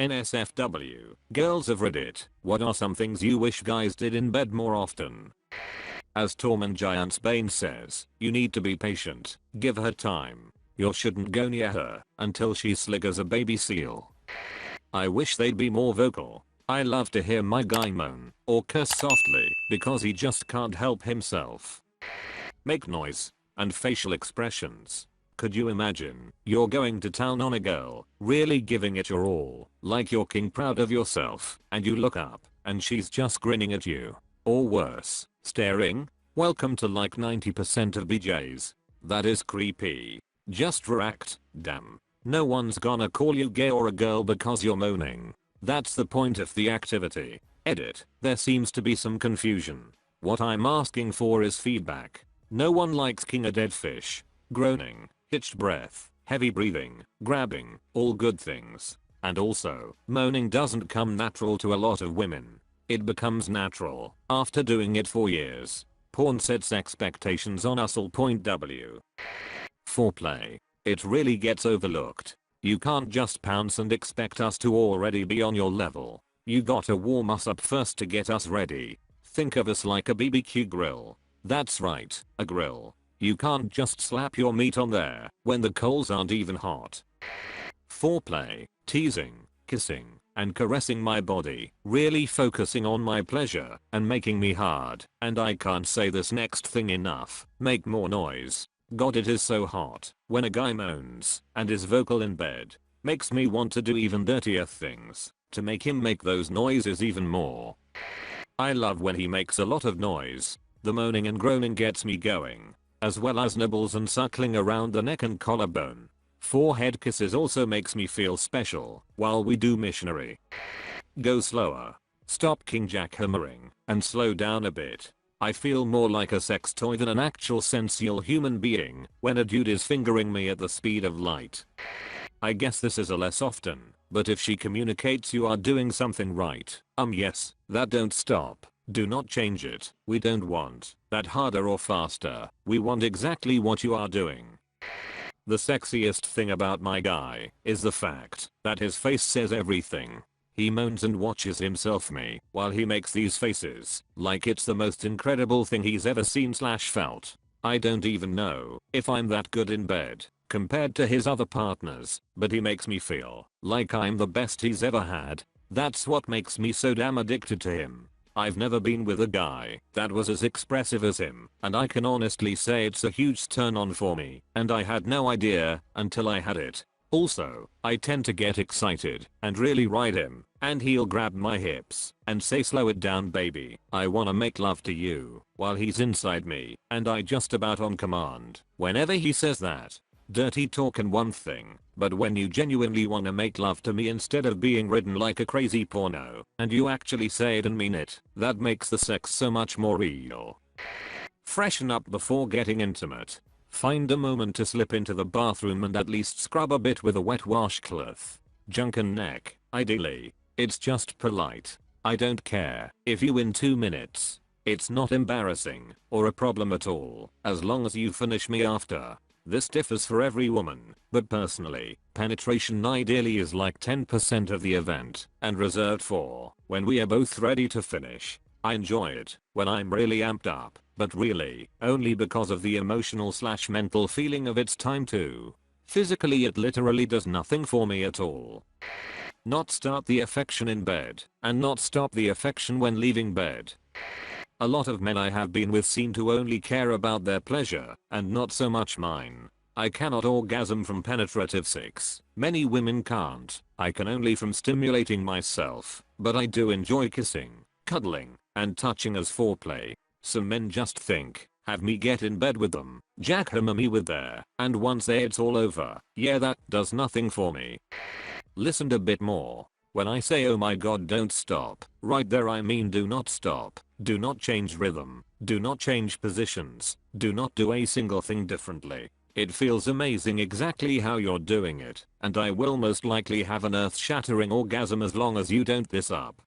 NSFW, girls of Reddit, what are some things you wish guys did in bed more often? As Tormund Giant's Bane says, you need to be patient, give her time. You shouldn't go near her until she's slick as a baby seal. I wish they'd be more vocal. I love to hear my guy moan or curse softly because he just can't help himself. Make noise and facial expressions. Could you imagine you're going to town on a girl, really giving it your all, like you're king proud of yourself, and you look up and she's just grinning at you? Or worse, staring? Welcome to like 90% of BJs. That is creepy. Just react, damn. No one's gonna call you gay or a girl because you're moaning. That's the point of the activity. Edit. There seems to be some confusion. What I'm asking for is feedback. No one likes king a dead fish. Groaning, hitched breath, heavy breathing, grabbing, all good things. And also, moaning doesn't come natural to a lot of women. It becomes natural after doing it for years. Porn sets expectations on us all. Point W. Foreplay. It really gets overlooked. You can't just pounce and expect us to already be on your level. You gotta warm us up first to get us ready. Think of us like a BBQ grill. That's right, a grill. You can't just slap your meat on there when the coals aren't even hot. Foreplay, teasing, kissing, and caressing my body, really focusing on my pleasure and making me hard. And I can't say this next thing enough. Make more noise. God, it is so hot when a guy moans and is vocal in bed. Makes me want to do even dirtier things to make him make those noises even more. I love when he makes a lot of noise. The moaning and groaning gets me going, as well as nibbles and suckling around the neck and collarbone. Forehead kisses also makes me feel special while we do missionary. Go slower. Stop king jackhammering and slow down a bit. I feel more like a sex toy than an actual sensual human being when a dude is fingering me at the speed of light. I guess this is a less often, but if she communicates you are doing something right, yes, that don't stop. Do not change it. We don't want that harder or faster. We want exactly what you are doing. The sexiest thing about my guy is the fact that his face says everything. He moans and watches himself me while he makes these faces like it's the most incredible thing he's ever seen/felt. I don't even know if I'm that good in bed compared to his other partners, but he makes me feel like I'm the best he's ever had. That's what makes me so damn addicted to him. I've never been with a guy that was as expressive as him, and I can honestly say it's a huge turn on for me, and I had no idea until I had it. Also, I tend to get excited and really ride him, and he'll grab my hips and say slow it down baby, I wanna make love to you, while he's inside me, and I just about on command whenever he says that. Dirty talk and one thing, but when you genuinely wanna make love to me instead of being ridden like a crazy porno, and you actually say it and mean it, that makes the sex so much more real. Freshen up before getting intimate. Find a moment to slip into the bathroom and at least scrub a bit with a wet washcloth. Junk and neck, ideally. It's just polite. I don't care if you in 2 minutes. It's not embarrassing or a problem at all as long as you finish me after. This differs for every woman, but personally, penetration ideally is like 10% of the event and reserved for when we are both ready to finish. I enjoy it when I'm really amped up, but really only because of the emotional/mental feeling of it's time to. Physically it literally does nothing for me at all. Not start the affection in bed and not stop the affection when leaving bed. A lot of men I have been with seem to only care about their pleasure and not so much mine. I cannot orgasm from penetrative sex. Many women can't. I can only from stimulating myself, but I do enjoy kissing, cuddling, and touching as foreplay. Some men just think, have me get in bed with them, jackhammer me with there, and once there it's all over. Yeah, that does nothing for me. Listen a bit more. When I say oh my god don't stop, right there I mean do not stop. Do not change rhythm. Do not change positions. Do not do a single thing differently. It feels amazing exactly how you're doing it, and I will most likely have an earth-shattering orgasm as long as you don't this up.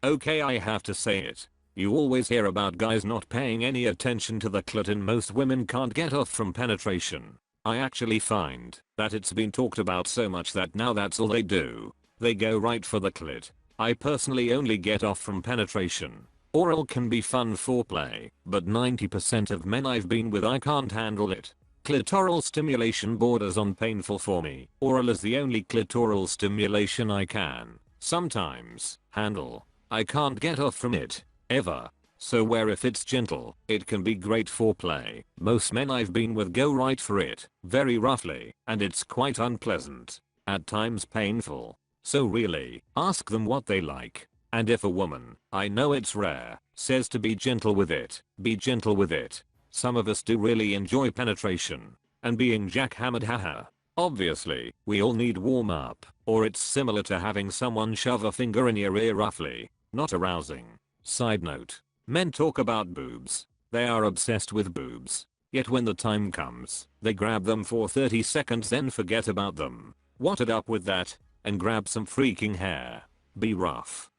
Okay, I have to say it. You always hear about guys not paying any attention to the clit and most women can't get off from penetration. I actually find that it's been talked about so much that now that's all they do. They go right for the clit. I personally only get off from penetration. Oral can be fun foreplay, but 90% of men I've been with I can't handle it. Clitoral stimulation borders on painful for me. Oral is the only clitoral stimulation I can sometimes handle. I can't get off from it, ever. So where if it's gentle, it can be great foreplay. Most men I've been with go right for it, very roughly, and it's quite unpleasant. At times painful. So really, ask them what they like. And if a woman, I know it's rare, says to be gentle with it, be gentle with it. Some of us do really enjoy penetration. And being jackhammered, haha. Obviously, we all need warm up, or it's similar to having someone shove a finger in your ear roughly. Not arousing. Side note. Men talk about boobs. They are obsessed with boobs. Yet when the time comes, they grab them for 30 seconds then forget about them. What it up with that? And grab some freaking hair. Be rough.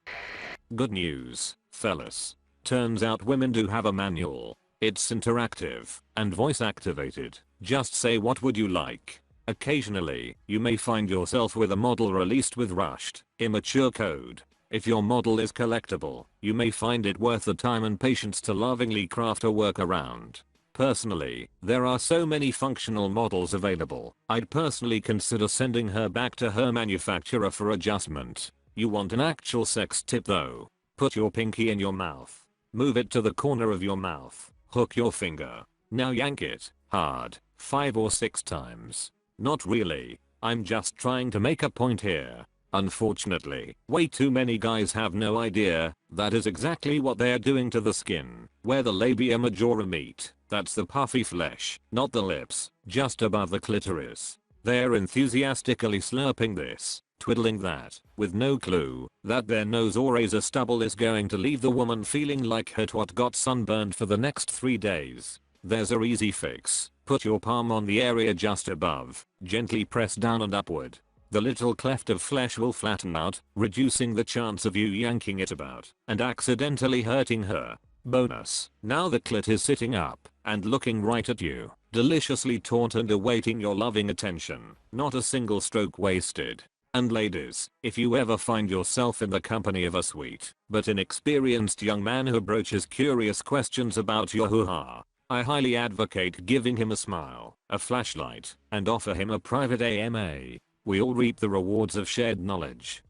Good news, fellas. Turns out women do have a manual. It's interactive and voice activated. Just say what would you like. Occasionally, you may find yourself with a model released with rushed, immature code. If your model is collectible, you may find it worth the time and patience to lovingly craft a workaround. Personally, there are so many functional models available, I'd personally consider sending her back to her manufacturer for adjustment. You want an actual sex tip though? Put your pinky in your mouth. Move it to the corner of your mouth. Hook your finger. Now yank it, hard, 5 or 6 times. Not really. I'm just trying to make a point here. Unfortunately, way too many guys have no idea that is exactly what they're doing to the skin, where the labia majora meet. That's the puffy flesh, not the lips, just above the clitoris. They're enthusiastically slurping this, twiddling that, with no clue that their nose or razor stubble is going to leave the woman feeling like her twat got sunburned for the next 3 days. There's a easy fix. Put your palm on the area just above, gently press down and upward. The little cleft of flesh will flatten out, reducing the chance of you yanking it about and accidentally hurting her. Bonus, now the clit is sitting up and looking right at you, deliciously taut and awaiting your loving attention. Not a single stroke wasted. And ladies, if you ever find yourself in the company of a sweet but inexperienced young man who broaches curious questions about your hoo-ha, I highly advocate giving him a smile, a flashlight, and offer him a private AMA. We all reap the rewards of shared knowledge.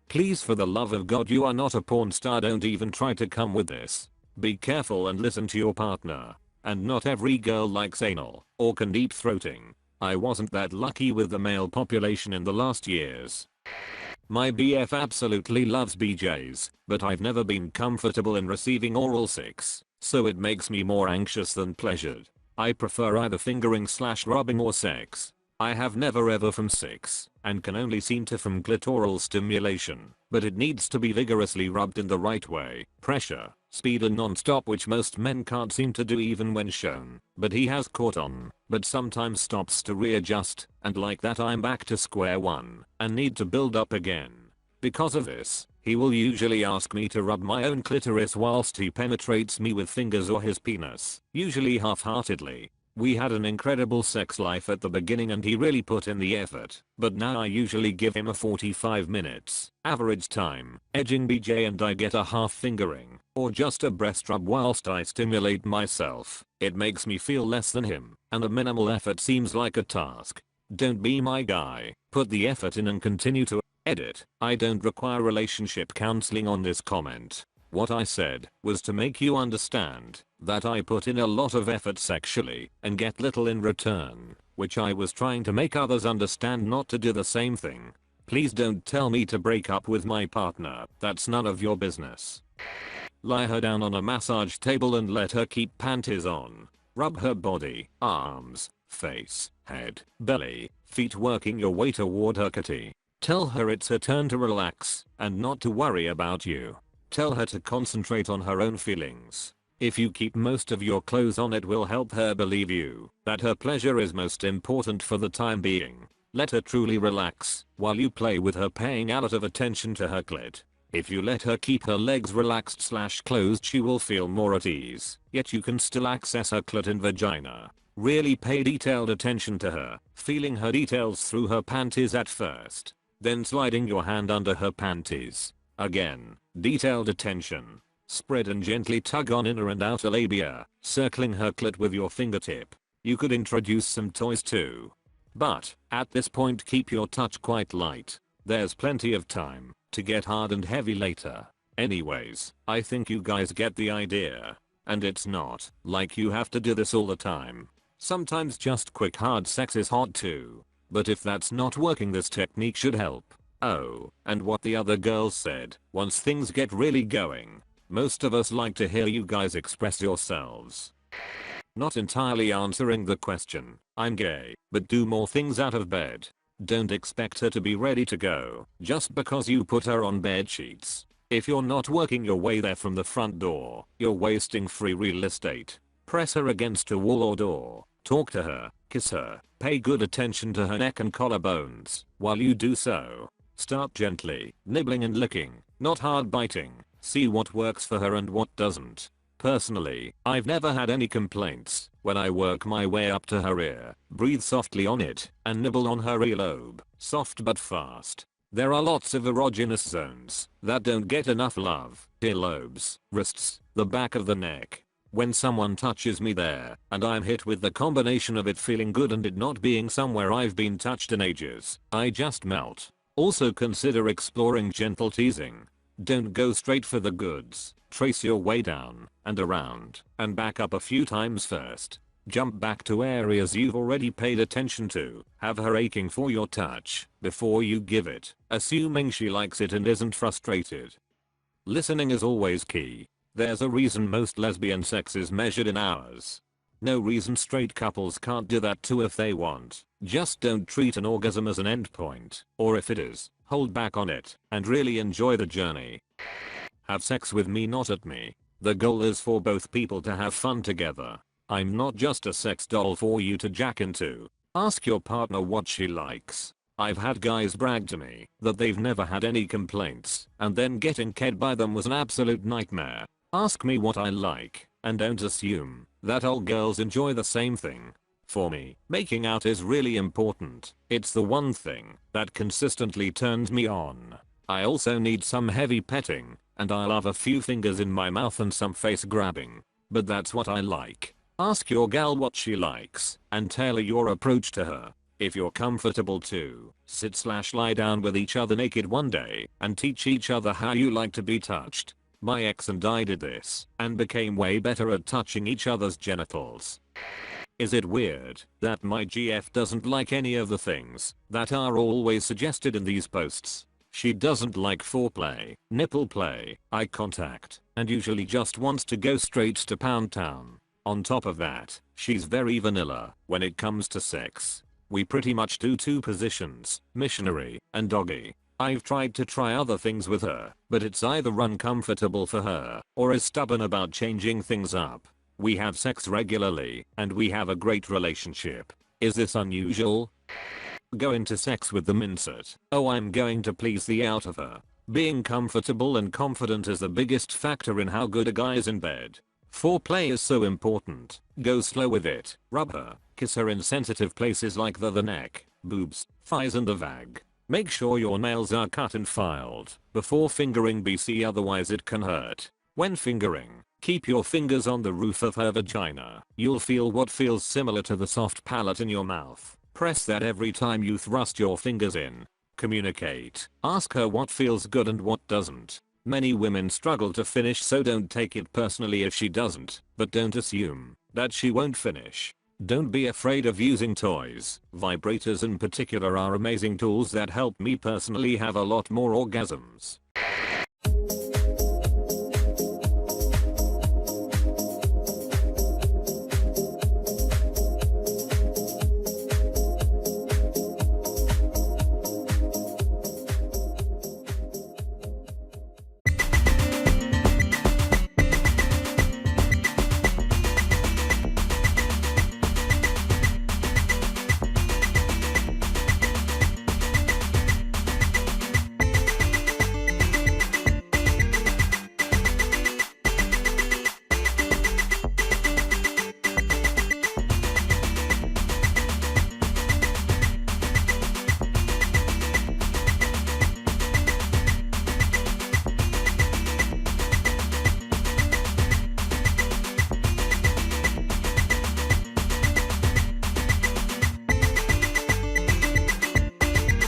Please, for the love of God, you are not a porn star, don't even try to come with this. Be careful and listen to your partner. And not every girl likes anal or can deep throating. I wasn't that lucky with the male population in the last years. My BF absolutely loves BJs, but I've never been comfortable in receiving oral sex, so it makes me more anxious than pleasured. I prefer either fingering / rubbing or sex. I have never ever from sex, and can only seem to from clitoral stimulation, but it needs to be vigorously rubbed in the right way, pressure, speed and non-stop, which most men can't seem to do even when shown. But he has caught on, but sometimes stops to readjust, and like that I'm back to square one, and need to build up again. Because of this, he will usually ask me to rub my own clitoris whilst he penetrates me with fingers or his penis, usually half-heartedly. We had an incredible sex life at the beginning and he really put in the effort, but now I usually give him a 45 minutes average time, edging BJ, and I get a half fingering, or just a breast rub whilst I stimulate myself. It makes me feel less than him, and a minimal effort seems like a task. Don't be my guy, put the effort in and continue to edit. I don't require relationship counseling on this comment. What I said was to make you understand that I put in a lot of effort sexually and get little in return, which I was trying to make others understand not to do the same thing. Please don't tell me to break up with my partner, that's none of your business. Lie her down on a massage table and let her keep panties on. Rub her body, arms, face, head, belly, feet, working your way toward her kitty. Tell her it's her turn to relax and not to worry about you. Tell her to concentrate on her own feelings. If you keep most of your clothes on, it will help her believe you that her pleasure is most important for the time being. Let her truly relax while you play with her, paying a lot of attention to her clit. If you let her keep her legs relaxed / closed, she will feel more at ease, yet you can still access her clit and vagina. Really pay detailed attention to her, feeling her details through her panties at first. then sliding your hand under her panties. Again, detailed attention. Spread and gently tug on inner and outer labia, circling her clit with your fingertip. You could introduce some toys too. But, at this point keep your touch quite light. There's plenty of time to get hard and heavy later. Anyways, I think you guys get the idea. And it's not like you have to do this all the time. Sometimes just quick hard sex is hot too. But if that's not working, this technique should help. Oh, and what the other girls said, once things get really going, most of us like to hear you guys express yourselves. Not entirely answering the question. I'm gay, but do more things out of bed. Don't expect her to be ready to go just because you put her on bed sheets. If you're not working your way there from the front door, you're wasting free real estate. Press her against a wall or door. Talk to her, kiss her, pay good attention to her neck and collarbones. While you do so, start gently, nibbling and licking, not hard biting. See what works for her and what doesn't. Personally, I've never had any complaints when I work my way up to her ear, breathe softly on it, and nibble on her earlobe, soft but fast. There are lots of erogenous zones that don't get enough love. Earlobes, wrists, the back of the neck. When someone touches me there, and I'm hit with the combination of it feeling good and it not being somewhere I've been touched in ages, I just melt. Also consider exploring gentle teasing. Don't go straight for the goods. Trace your way down, and around, and back up a few times first. Jump back to areas you've already paid attention to. Have her aching for your touch before you give it, assuming she likes it and isn't frustrated. Listening is always key. There's a reason most lesbian sex is measured in hours. No reason straight couples can't do that too if they want. Just don't treat an orgasm as an endpoint, or if it is, hold back on it and really enjoy the journey. Have sex with me, not at me. The goal is for both people to have fun together. I'm not just a sex doll for you to jack into. Ask your partner what she likes. I've had guys brag to me that they've never had any complaints, and then getting ked by them was an absolute nightmare. Ask me what I like, and don't assume that all girls enjoy the same thing. For me, making out is really important. It's the one thing that consistently turns me on. I also need some heavy petting, and I love a few fingers in my mouth and some face grabbing. But that's what I like. Ask your gal what she likes, and tailor your approach to her. If you're comfortable to sit/lie down with each other naked one day, and teach each other how you like to be touched. My ex and I did this, and became way better at touching each other's genitals. Is it weird that my GF doesn't like any of the things that are always suggested in these posts? She doesn't like foreplay, nipple play, eye contact, and usually just wants to go straight to Pound Town. On top of that, she's very vanilla when it comes to sex. We pretty much do two positions, missionary and doggy. I've tried to try other things with her, but it's either uncomfortable for her or is stubborn about changing things up. We have sex regularly, and we have a great relationship. Is this unusual? Go into sex with the mindset, oh, I'm going to please the out of her. Being comfortable and confident is the biggest factor in how good a guy is in bed. Foreplay is so important. Go slow with it. Rub her, kiss her in sensitive places like the neck, boobs, thighs and the vag. Make sure your nails are cut and filed before fingering BC, otherwise it can hurt. When fingering, keep your fingers on the roof of her vagina. You'll feel what feels similar to the soft palate in your mouth. Press that every time you thrust your fingers in. Communicate. Ask her what feels good and what doesn't. Many women struggle to finish, so don't take it personally if she doesn't, but don't assume that she won't finish. Don't be afraid of using toys. Vibrators in particular are amazing tools that help me personally have a lot more orgasms.